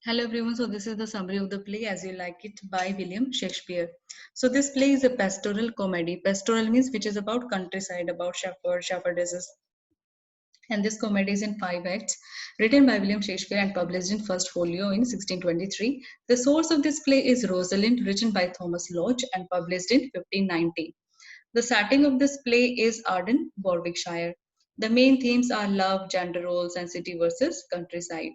Hello everyone, so this is the summary of the play As You Like It by William Shakespeare. So this play is a pastoral comedy. Pastoral means which is about countryside, about shepherdesses. And this comedy is in 5 acts, written by William Shakespeare and published in first folio in 1623. The source of this play is Rosalind, written by Thomas Lodge and published in 1590. The setting of this play is Arden, Warwickshire. The main themes are love, gender roles, and city versus countryside.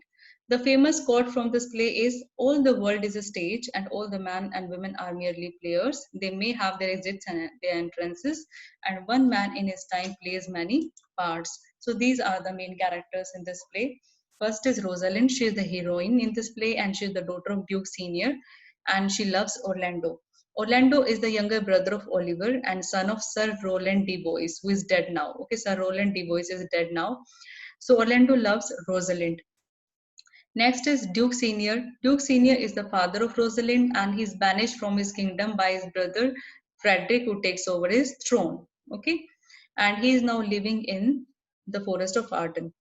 The famous quote from this play is all the world is a stage, and all the men and women are merely players. They may have their exits and their entrances, and one man in his time plays many parts. So, these are the main characters in this play. First is Rosalind. She is the heroine in this play, and she is the daughter of Duke Senior, and she loves Orlando. Orlando is the younger brother of Oliver and son of Sir Roland de Boys, who is dead now. Okay, Sir Roland de Boys is dead now. So Orlando loves Rosalind. Next is Duke Senior. Duke Senior is the father of Rosalind and he is banished from his kingdom by his brother Frederick, who takes over his throne. Okay, and he is now living in the forest of Arden.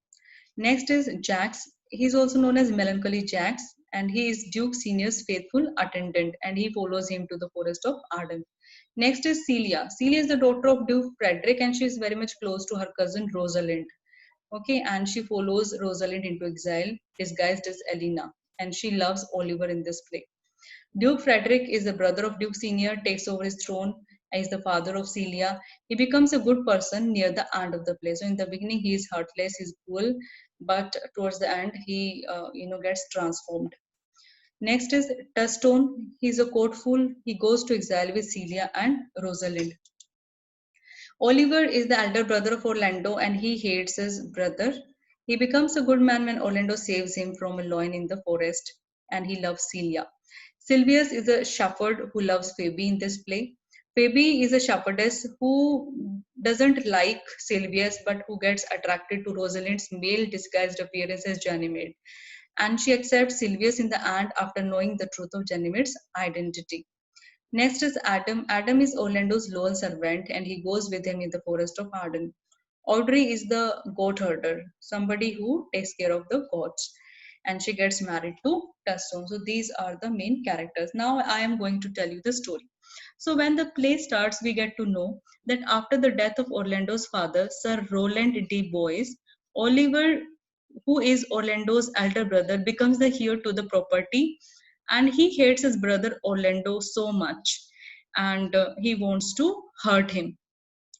Next is Jax. He is also known as Melancholy Jax, and he is Duke Senior's faithful attendant, and he follows him to the forest of Arden. Next is Celia. Celia is the daughter of Duke Frederick, and she is very much close to her cousin Rosalind. Okay, and she follows Rosalind into exile, disguised as Elena, and she loves Oliver in this play. Duke Frederick is the brother of Duke Senior, takes over his throne, and is the father of Celia. He becomes a good person near the end of the play. So in the beginning, he is heartless, he's cruel, but towards the end, he gets transformed. Next is Touchstone. He's a court fool. He goes to exile with Celia and Rosalind. Oliver is the elder brother of Orlando and he hates his brother. He becomes a good man when Orlando saves him from a lion in the forest and he loves Celia. Sylvius is a shepherd who loves Phoebe in this play. Phoebe is a shepherdess who doesn't like Sylvius but who gets attracted to Rosalind's male disguised appearance as Ganymede. And she accepts Sylvius in the end after knowing the truth of Ganymede's identity. Next is Adam. Adam is Orlando's loyal servant and he goes with him in the forest of Arden. Audrey is the goat herder, somebody who takes care of the goats, and she gets married to Tuston. So these are the main characters. Now I am going to tell you the story. So when the play starts, we get to know that after the death of Orlando's father, Sir Roland de Boys, Oliver, who is Orlando's elder brother, becomes the heir to the property and he hates his brother Orlando so much and he wants to hurt him.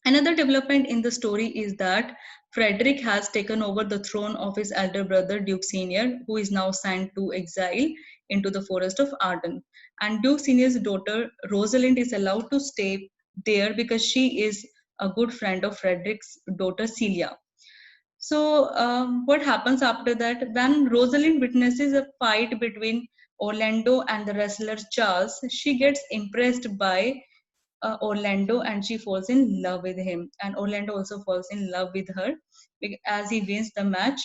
Another development in the story is that Frederick has taken over the throne of his elder brother Duke Senior, who is now sent to exile into the forest of Arden. And Duke Senior's daughter Rosalind is allowed to stay there because she is a good friend of Frederick's daughter Celia. So, what happens after that? When Rosalind witnesses a fight between Orlando and the wrestler Charles, she gets impressed by Orlando and she falls in love with him. And Orlando also falls in love with her. As he wins the match,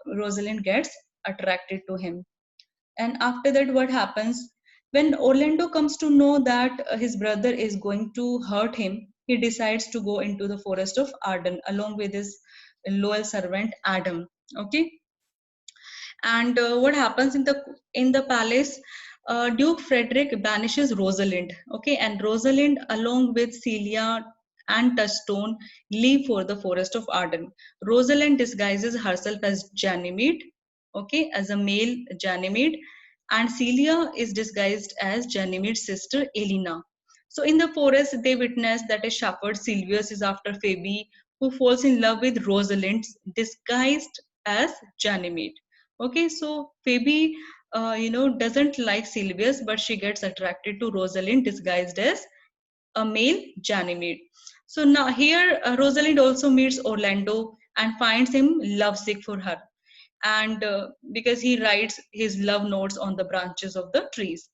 Rosalind gets attracted to him. And after that, what happens? When Orlando comes to know that his brother is going to hurt him, he decides to go into the forest of Arden along with his loyal servant Adam. Okay, and what happens in the palace? Duke Frederick banishes Rosalind. Okay, and Rosalind, along with Celia and Touchstone, leave for the forest of Arden. Rosalind disguises herself as Ganymede. Okay, as a male Ganymede, and Celia is disguised as Ganymede's sister Elena. So in the forest, they witness that a shepherd Sylvius is after Phoebe, who falls in love with Rosalind, disguised as Ganymede. Okay, so Phoebe, doesn't like Sylvius, but she gets attracted to Rosalind disguised as a male Ganymede. So now here, Rosalind also meets Orlando and finds him lovesick for her, and because he writes his love notes on the branches of the trees.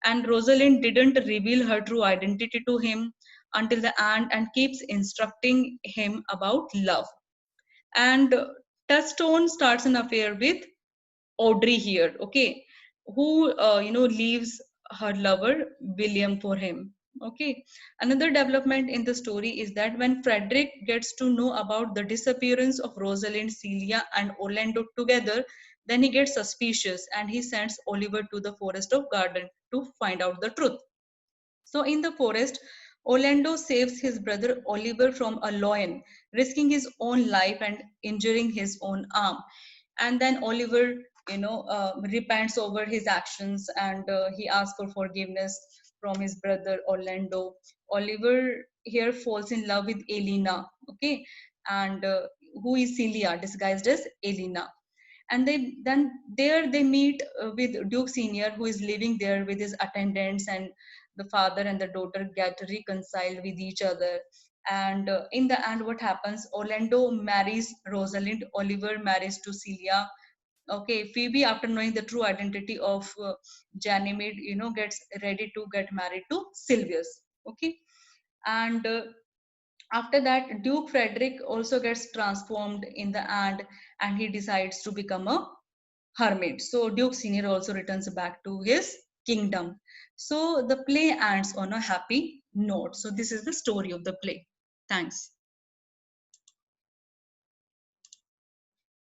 And Rosalind didn't reveal her true identity to him until the end and keeps instructing him about love. And Touchstone starts an affair with Audrey here, okay, who leaves her lover William for him. Okay. Another development in the story is that when Frederick gets to know about the disappearance of Rosalind, Celia, and Orlando together, Then he gets suspicious and he sends Oliver to the forest of Garden to find out the truth. So in the forest, Orlando saves his brother Oliver from a lion, risking his own life and injuring his own arm. And then Oliver, repents over his actions, and he asks for forgiveness from his brother Orlando. Oliver here falls in love with Elena, okay, and who is Celia disguised as Elena. And then there they meet with Duke Senior, who is living there with his attendants, and the father and the daughter get reconciled with each other. And in the end, what happens? Orlando marries Rosalind, Oliver marries to Celia. Okay, Phoebe, after knowing the true identity of Ganymede, gets ready to get married to Silvius. Okay, and after that, Duke Frederick also gets transformed in the end, and he decides to become a hermit. So Duke Senior also returns back to his kingdom. So the play ends on a happy note. So this is the story of the play. Thanks.